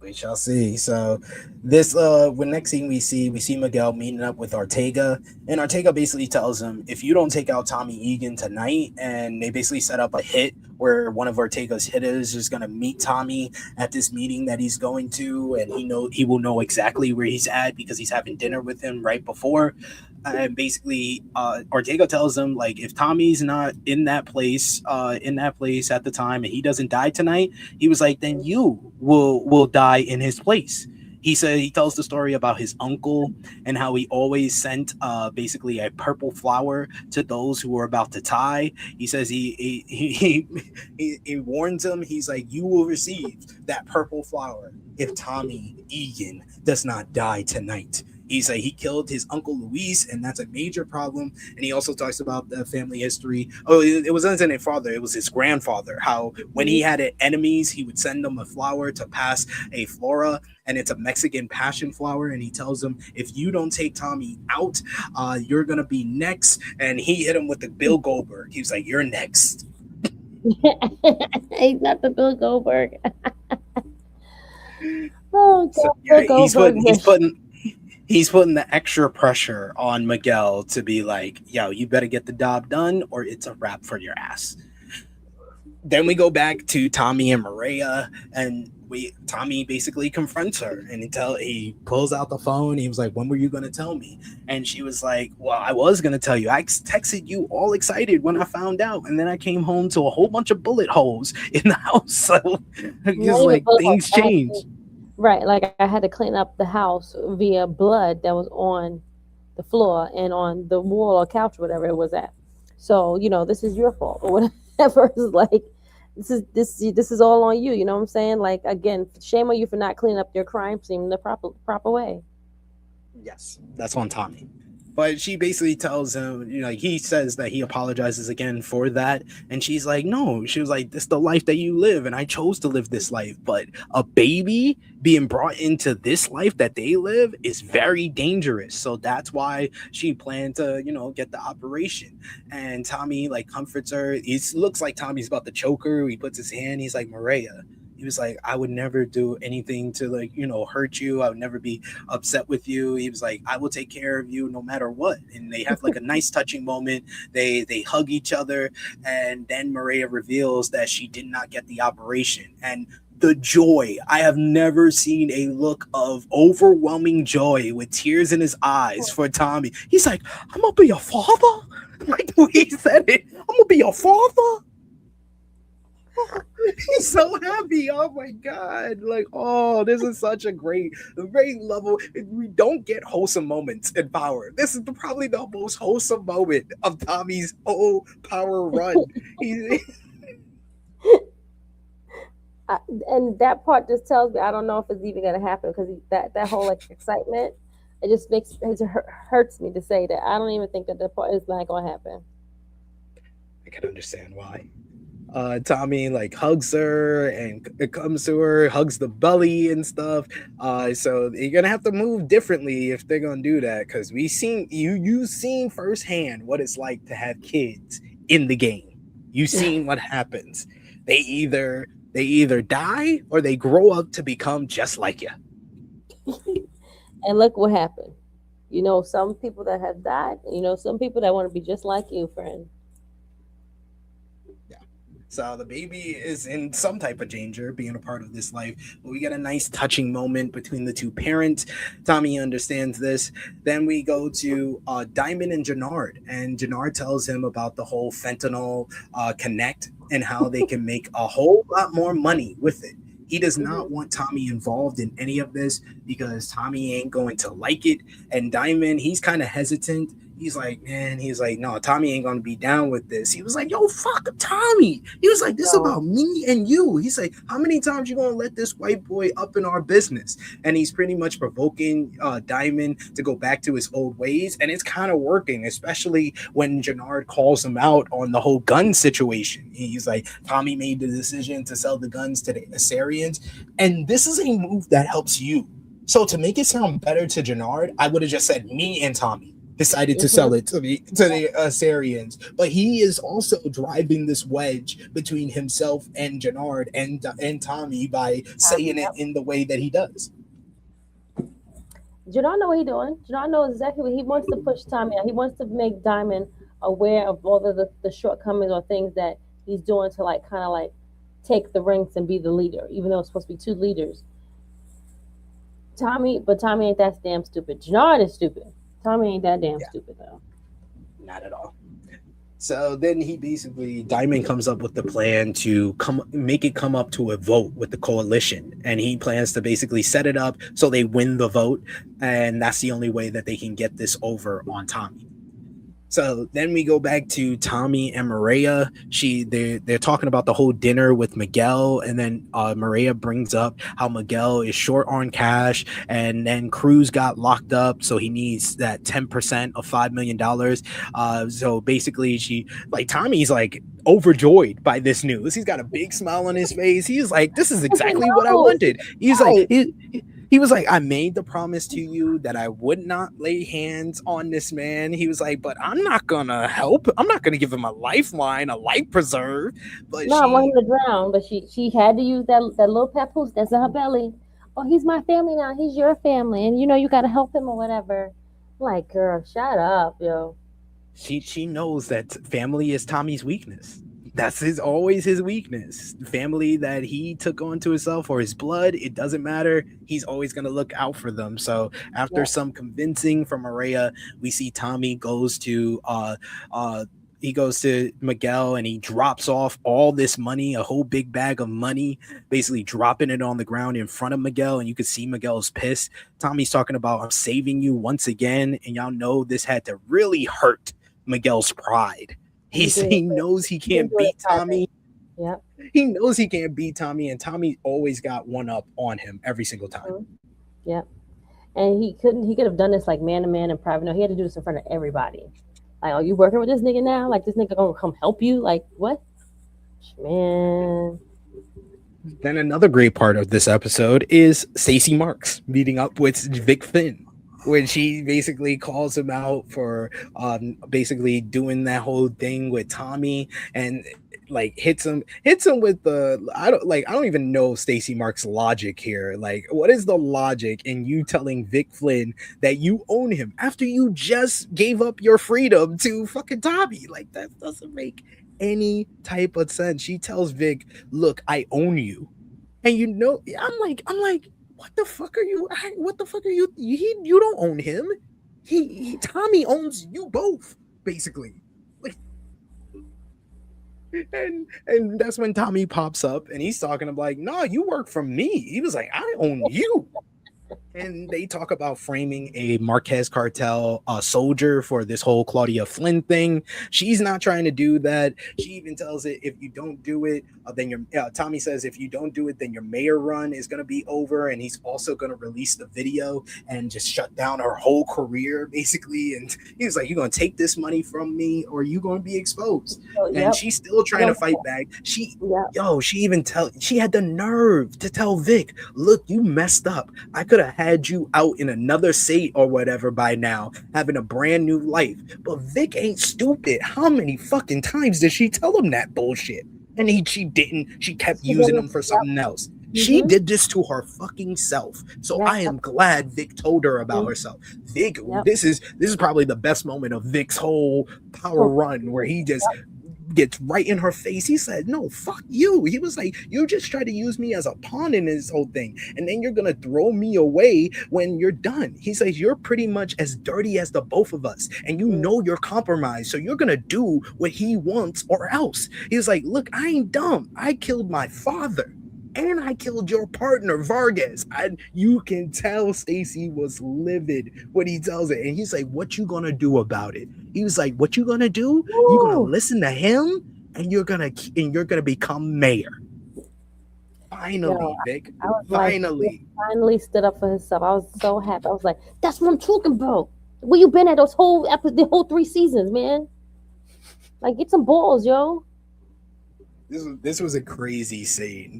We shall see. So this when next scene we see Miguel meeting up with Ortega, and Ortega basically tells him, if you don't take out Tommy Egan tonight, and they basically set up a hit where one of Ortega's hitters is going to meet Tommy at this meeting that he's going to, and he will know exactly where he's at because he's having dinner with him right before. And basically, Ortega tells him, like, if Tommy's not in that place at the time, and he doesn't die tonight, he was like, then you will die in his place. He tells the story about his uncle and how he always sent basically a purple flower to those who were about to die. He says he warns him. He's like, you will receive that purple flower if Tommy Egan does not die tonight. He's like, he killed his uncle Luis, and that's a major problem. And he also talks about the family history. Oh, it wasn't his father, it was his grandfather. How when he had enemies, he would send them a flower to pass a flora, and it's a Mexican passion flower. And he tells them, if you don't take Tommy out, you're gonna be next. And he hit him with the Bill Goldberg. He was like, you're next. He's not the Bill Goldberg. Oh, God, So, yeah, Bill Goldberg. he's putting the extra pressure on Miguel to be like, yo, you better get the job done or it's a wrap for your ass. Then we go back to Tommy and Mireya, and Tommy basically confronts her, and he pulls out the phone. He was like, "When were you gonna tell me?" And she was like, "Well, I was gonna tell you. I texted you all excited when I found out, and then I came home to a whole bunch of bullet holes in the house." So it's like things change. Right, like I had to clean up the house via blood that was on the floor and on the wall or couch, whatever it was at. So this is your fault or whatever. It's like this is all on you. You know what I'm saying? Like, again, shame on you for not cleaning up your crime scene the proper way. Yes, that's on Tommy. But she basically tells him, like, he says that he apologizes again for that. And she's like, no, she was like, this is the life that you live. And I chose to live this life. But a baby being brought into this life that they live is very dangerous. So that's why she planned to, get the operation. And Tommy, like, comforts her. It looks like Tommy's about to choke her. He puts his hand. He's like, Mireya. He was like, I would never do anything to, like, hurt you. I would never be upset with you. He was like, I will take care of you no matter what. And they have like a nice touching moment. They hug each other. And then Mireya reveals that she did not get the operation. And the joy, I have never seen a look of overwhelming joy with tears in his eyes for Tommy. He's like, I'm going to be your father? Like the way he said it, I'm going to be your father? He's so happy. Oh my god. Like, oh, this is such a great level. We don't get wholesome moments in Power. This is probably the most wholesome moment of Tommy's whole Power run. And that part just tells me I don't know if it's even going to happen, because that whole like excitement, it just hurts me to say that. I don't even think that part is not going to happen. I can understand why. Tommy like hugs her and it comes to her, hugs the belly and stuff. So you're gonna have to move differently if they're gonna do that, because you've seen firsthand what it's like to have kids in the game. You've seen what happens. They either die or they grow up to become just like you. And look what happened. Some people that have died. Some people that want to be just like you, friend. So the baby is in some type of danger being a part of this life. But we get a nice touching moment between the two parents. Tommy understands this. Then we go to Diamond and Jannard. And Jannard tells him about the whole fentanyl connect and how they can make a whole lot more money with it. He does not want Tommy involved in any of this because Tommy ain't going to like it. And Diamond, he's kind of hesitant. He's like, no, Tommy ain't going to be down with this. He was like, yo, fuck Tommy. He was like, this is about me and you. He's like, how many times you going to let this white boy up in our business? And he's pretty much provoking Diamond to go back to his old ways. And it's kind of working, especially when Jannard calls him out on the whole gun situation. He's like, Tommy made the decision to sell the guns to the Assyrians. And this is a move that helps you. So to make it sound better to Jannard, I would have just said me and Tommy decided to sell it to the Assyrians, but he is also driving this wedge between himself and Jannard and Tommy by saying it in the way that he does. Jannard know what he's doing. Jannard knows exactly what he wants to push Tommy out. He wants to make Diamond aware of all of the shortcomings or things that he's doing to kind of take the ranks and be the leader, even though it's supposed to be two leaders. Tommy ain't that damn stupid. Jannard is stupid. Tommy ain't that damn stupid, though. Not at all. So then Diamond comes up with the plan to make it come up to a vote with the coalition. And he plans to basically set it up so they win the vote. And that's the only way that they can get this over on Tommy. So then we go back to Tommy and Mireya. They're talking about the whole dinner with Miguel, and then Mireya brings up how Miguel is short on cash, and then Cruz got locked up, so he needs that 10% of $5 million. So basically, Tommy's overjoyed by this news. He's got a big smile on his face. He's like, "This is exactly what I wanted." He's like. He was like, I made the promise to you that I would not lay hands on this man. He was like, but I'm not going to help. I'm not going to give him a lifeline, a life preserve. But I want him to drown. But she had to use that little papoose that's in her belly. Oh, he's my family now. He's your family. And, you got to help him or whatever. I'm like, girl, shut up, yo. She knows that family is Tommy's weakness. That's always his weakness. Family that he took onto himself or his blood, it doesn't matter. He's always going to look out for them. So after some convincing from Mireya, we see Tommy goes to Miguel and he drops off all this money, a whole big bag of money, basically dropping it on the ground in front of Miguel. And you can see Miguel's pissed. Tommy's talking about, I'm saving you once again. And y'all know this had to really hurt Miguel's pride. He knows he can't beat Tommy. Yeah. He knows he can't beat Tommy, and Tommy always got one up on him every single time. Yeah. And he could have done this like man to man in private. No, he had to do this in front of everybody. Like, oh, you working with this nigga now? Like, this nigga gonna come help you? Like, what? Man. Then another great part of this episode is Stacey Marks meeting up with Vic Finn, when she basically calls him out for basically doing that whole thing with Tommy and like hits him with the I don't even know Stacey Marks' logic here. Like, what is the logic in you telling Vic Flynn that you own him after you just gave up your freedom to fucking Tommy? Like, that doesn't make any type of sense. She tells Vic, look, I own you. And you know, I'm like, what the fuck are you? You don't own him. Tommy owns you both, basically. Like, and that's when Tommy pops up and he's talking. I'm like, no, you work for me. He was like, I own you. And they talk about framing a Marquez cartel soldier for this whole Claudia Flynn thing. She's not trying to do that. She even tells it, if you don't do it, then your Tommy says, if you don't do it, then your mayor run is going to be over. And he's also going to release the video and just shut down her whole career, basically. And he was like, you're going to take this money from me or you're going to be exposed. And she's still trying to fight back. She had the nerve to tell Vic, look, you messed up. I could have had you out in another state or whatever by now, having a brand new life. But Vic ain't stupid. How many fucking times did she tell him that bullshit? And she didn't. She kept using him for something else. She did this to her fucking self. So I am glad Vic told her about herself. Vic, this is probably the best moment of Vic's whole power run, where he just gets right in her face. He said, no, fuck you. He was like, you just tried to use me as a pawn in this whole thing, and then you're gonna throw me away when you're done. He says, you're pretty much as dirty as the both of us, and you know you're compromised, so you're gonna do what he wants or else. He was like, look, I ain't dumb. I killed my father and I killed your partner, Vargas. And you can tell Stacey was livid when he tells it. And he's like, what you gonna do about it? He was like, what you gonna do? You're gonna listen to him and you're gonna become mayor. Finally, Vic. Finally stood up for himself. I was so happy. I was like, that's what I'm talking about. Where you been at the whole 3 seasons, man? Like, get some balls, yo. This was a crazy scene.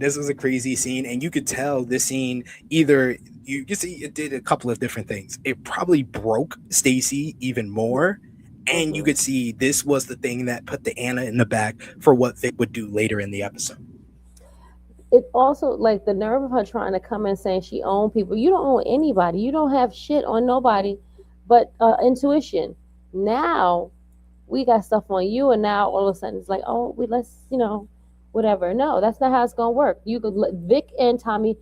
And you could tell this scene, either you see it did a couple of different things. It probably broke Stacey even more, and you could see this was the thing that put the Anna in the back for what Vic would do later in the episode. It also, like, the nerve of her trying to come and saying she owned people. You don't own anybody. You don't have shit on nobody but intuition. Now we got stuff on you, and now all of a sudden it's like, oh, let's whatever. No, that's not how it's gonna work. You could let Vic and Tommy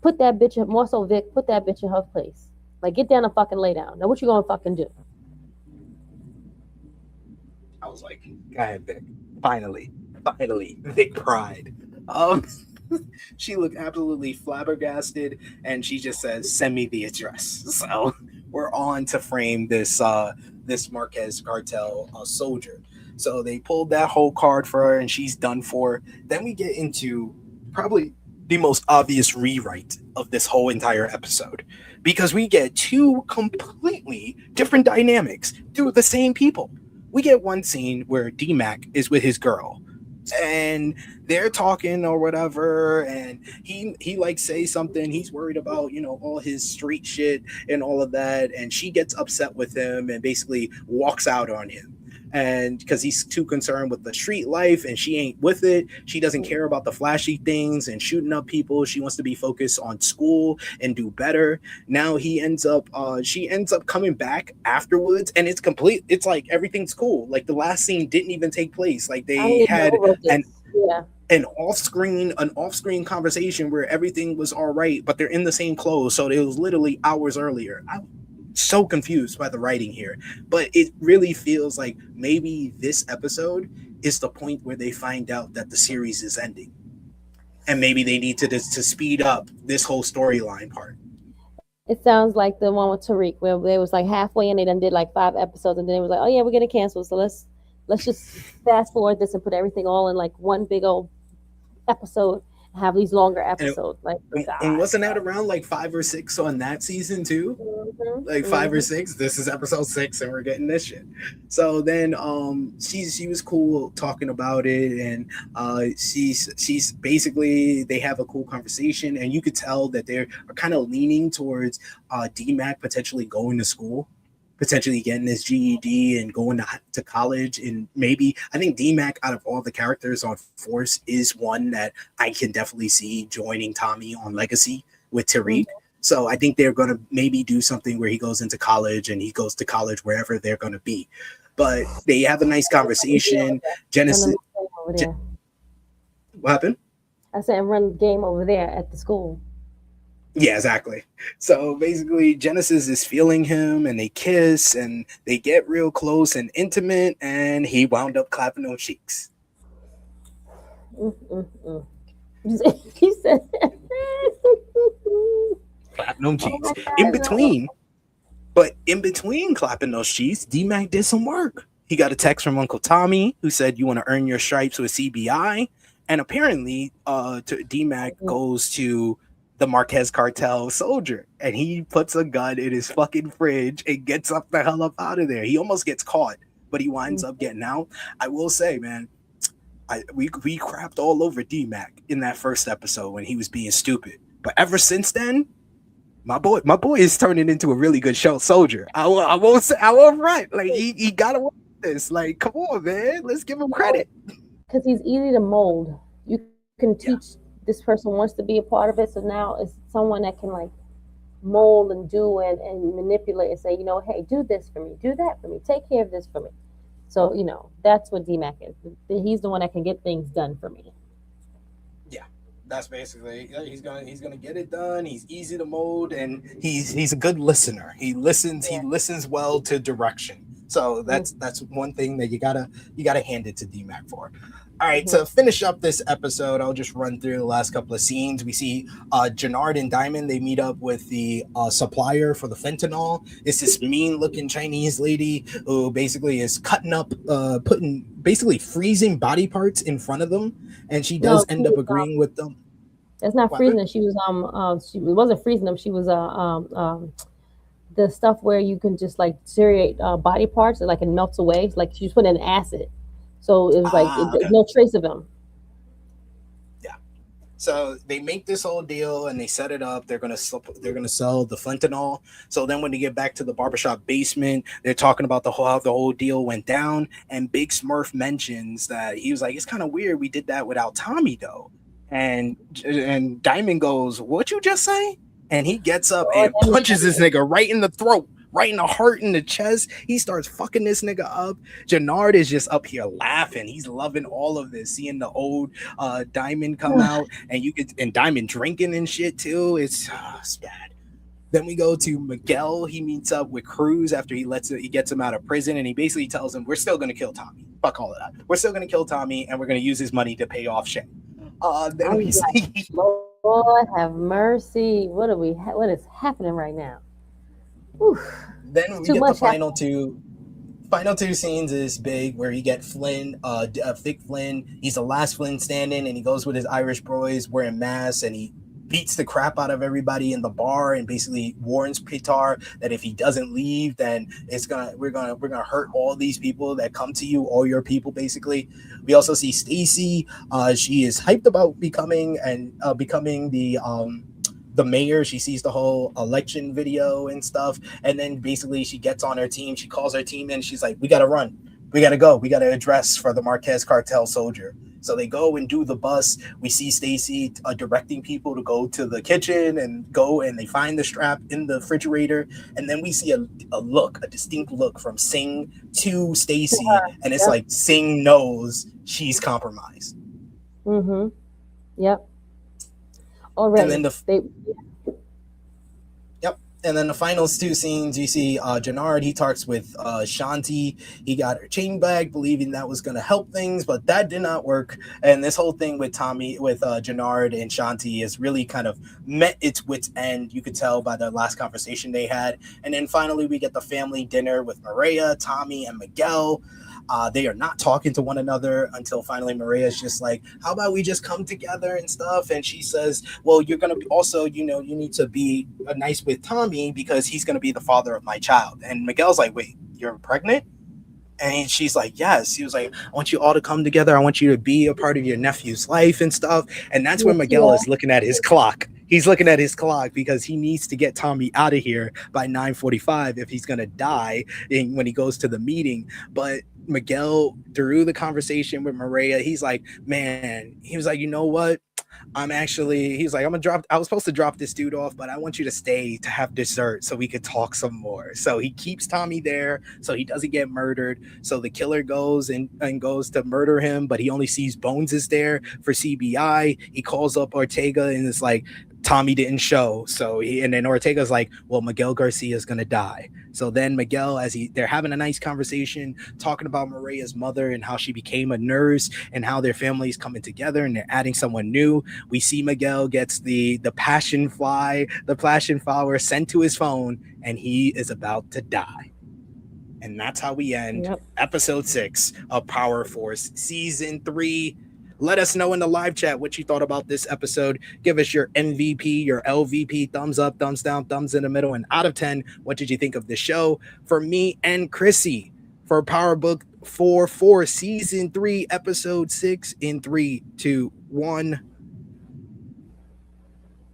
put that bitch in, more so Vic, put that bitch in her place. Like, get down and fucking lay down. Now what you gonna fucking do? I was like, go ahead, Vic. Finally, Vic pride. She looked absolutely flabbergasted, and she just says, send me the address. So we're on to frame this Marquez cartel soldier. So they pulled that whole card for her, and she's done for. Then we get into probably the most obvious rewrite of this whole entire episode, because we get 2 completely different dynamics through the same people. We get one scene where D-Mac is with his girl, and they're talking or whatever, and he like says something. He's worried about, all his street shit and all of that, and she gets upset with him and basically walks out on him. and because he's too concerned with the street life and she ain't with it. She doesn't care about the flashy things and shooting up people. She wants to be focused on school and do better. Now she ends up coming back afterwards, and it's like everything's cool. Like the last scene didn't even take place. Like they had an off-screen conversation where everything was all right, but they're in the same clothes, so it was literally hours earlier. I'm so confused by the writing here, but it really feels like maybe this episode is the point where they find out that the series is ending, and maybe they need to speed up this whole storyline part. It sounds like the one with Tariq, where they was like halfway and they done did like 5 episodes, and then it was like, oh yeah, we're gonna cancel, so let's just fast forward this and put everything all in like one big old episode, have these longer episodes. And wasn't that around like 5 or 6 on that season too? Like 5 or 6. This is episode 6, and we're getting this shit. So then, she was cool talking about it, and she's basically, they have a cool conversation, and you could tell that they're kind of leaning towards D-Mac potentially going to school, potentially getting his GED and going to college. And maybe, I think D-Mac, out of all the characters on Force, is one that I can definitely see joining Tommy on Legacy with Tariq. So I think they're going to maybe do something where he goes into college and he goes to college wherever they're going to be. But they have a nice conversation. Genesis. What happened? I said, run the game over there at the school. Yeah, exactly. So basically, Genesis is feeling him, and they kiss, and they get real close and intimate, and he wound up clapping those cheeks. He said, clapping them cheeks. In between clapping those cheeks, D-Mac did some work. He got a text from Uncle Tommy who said, "You want to earn your stripes with CBI?" And apparently, D-Mac goes to the Marquez cartel soldier, and he puts a gun in his fucking fridge and gets up the hell up out of there. He almost gets caught, but he winds up getting out. I will say, man, we crapped all over D-Mac in that first episode when he was being stupid. But ever since then, my boy is turning into a really good soldier. I won't front. Like he got away with this. Like, come on, man, let's give him credit. Because he's easy to mold. You can teach. This person wants to be a part of it, so now it's someone that can like mold and do and manipulate and say, hey, do this for me, do that for me, take care of this for me. So that's what D-Mac is. He's the one that can get things done for me. Yeah, that's basically, he's gonna get it done. He's easy to mold, and he's a good listener. He listens well to direction. So that's one thing that you gotta hand it to D-Mac for. All right, to finish up this episode, I'll just run through the last couple of scenes. We see Jannard and Diamond. They meet up with the supplier for the fentanyl. It's this mean-looking Chinese lady who basically is cutting up, basically freezing body parts in front of them, and she does end up agreeing with them. That's not freezing them. She wasn't freezing them. She was the stuff where you can just like deteriorate body parts, like it melts away. Like she was putting in acid. So it was like there's no trace of him. Yeah. So they make this whole deal and they set it up. They're gonna sell the fentanyl. So then when they get back to the barbershop basement, they're talking about how the whole deal went down. And Big Smurf mentions that he was like, "It's kind of weird we did that without Tommy though." And Diamond goes, "What you just say?" And he gets up and punches this nigga right in the throat. Right in the heart, in the chest. He starts fucking this nigga up. Jannard is just up here laughing. He's loving all of this, seeing the old Diamond come out, and Diamond drinking and shit too. It's bad. Then we go to Miguel. He meets up with Cruz after he gets him out of prison, and he basically tells him, "We're still gonna kill Tommy. Fuck all of that. We're still gonna kill Tommy, and we're gonna use his money to pay off Shay." Then we see, Lord have mercy. What is happening right now? Then we get the final two scenes is big where you get Flynn, Vic Flynn. He's the last Flynn standing, and he goes with his Irish boys wearing masks, and he beats the crap out of everybody in the bar, and basically warns Pitar that if he doesn't leave, then we're gonna hurt all these people that come to you, all your people. Basically, we also see Stacy. She is hyped about becoming the mayor. She sees the whole election video and stuff, and then basically she gets on her team. She calls her team in. She's like, "We gotta run. We gotta go. We gotta address for the Marquez cartel soldier. So they go and do the bus. We see Stacy directing people to go to the kitchen and go, and they find the strap in the refrigerator. And then we see a distinct look from Singh to Stacy. And it's like Singh knows she's compromised. Mm-hmm. Yep. Already. And then And then the final two scenes, you see Jannard, he talks with Shanti. He got her chain bag, believing that was going to help things, but that did not work. And this whole thing with Jannard and Shanti is really kind of met its wit's end. You could tell by the last conversation they had. And then finally, we get the family dinner with Mireya, Tommy, and Miguel. They are not talking to one another until finally Mireya's just like, how about we just come together and stuff? And she says, well, you're going to also, you need to be nice with Tommy because he's going to be the father of my child. And Miguel's like, wait, you're pregnant? And she's like, yes. He was like, I want you all to come together. I want you to be a part of your nephew's life and stuff. And that's when Miguel is looking at his clock. He's looking at his clock because he needs to get Tommy out of here by 9:45 if he's going to die when he goes to the meeting. But Miguel, through the conversation with Mireya, he's like, man, he was like, you know what? I was supposed to drop this dude off, but I want you to stay to have dessert so we could talk some more. So he keeps Tommy there so he doesn't get murdered. So the killer goes and goes to murder him, but he only sees Bones is there for CBI. He calls up Ortega and it's like, Tommy didn't show. So and then Ortega's like, well, Miguel Garcia is going to die. So then Miguel, they're having a nice conversation talking about Mireya's mother and how she became a nurse and how their family's coming together and they're adding someone new. We see Miguel gets the passion flower sent to his phone and he is about to die. And that's how we end episode 6 of Power Force season 3. Let us know in the live chat what you thought about this episode. Give us your MVP, your LVP, thumbs up, thumbs down, thumbs in the middle, and out of 10, what did you think of the show? For me and Krssi, for Power Book 4 season 3, episode 6, in 3, 2, 1.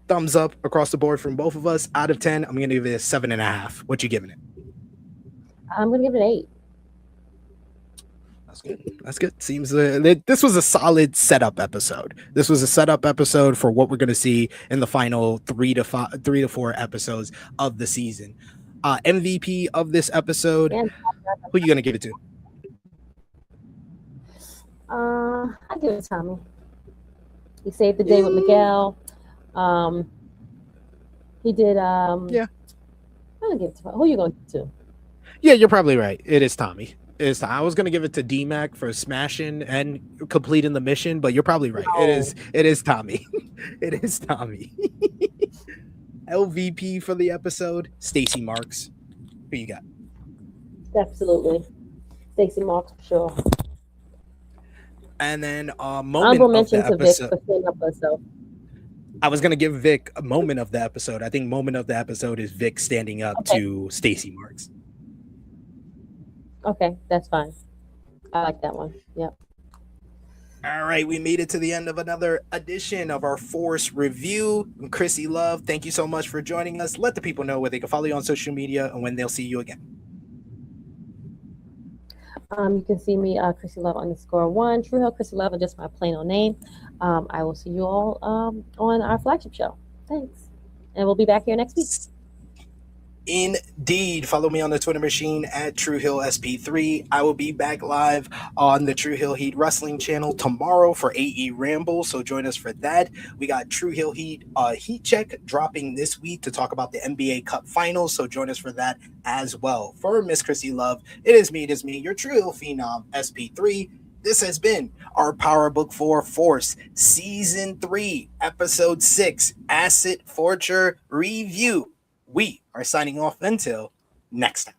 Thumbs up across the board from both of us. Out of 10, I'm going to give it a 7.5. What you giving it? I'm going to give it an 8. That's good. Seems this was a solid setup episode. This was a setup episode for what we're going to see in the final 3 to 4 episodes of the season. MVP of this episode, who are you going to give it to? I give it to Tommy. He saved the day with Miguel. He did. I'm gonna give it to. Who are you going to? Yeah, you're probably right. It is Tommy. I was gonna give it to DMAC for smashing and completing the mission, but you're probably right. It is Tommy. It is Tommy. LVP for the episode, Stacey Marks. Who you got? Absolutely, Stacey Marks for sure. And then moment honorable of the mention to Vic episode. for standing up for herself. I was gonna give Vic a moment of the episode. I think moment of the episode is Vic standing up to Stacey Marks. Okay, that's fine. I like that one. Yep. All right, we made it to the end of another edition of our Force Review. I'm Krssi Luv. Thank you so much for joining us. Let the people know where they can follow you on social media and when they'll see you again. You can see me, Krssi Luv _1, True Hill Krssi Luv, and just my plain old name. I will see you all on our flagship show. Thanks. And we'll be back here next week. Indeed. Follow me on the Twitter machine at True Hill SP3. I will be back live on the True Hill Heat Wrestling channel tomorrow for AE Ramble, so join us for that. We got True Hill Heat Heat Check dropping this week to talk about the NBA Cup Finals, so join us for that as well. For Miss Krssi Luv, it is me, your True Hill Phenom SP3. This has been our Power Book 4 Force Season 3, Episode 6, Asset Forfeiture Review. We are signing off until next time.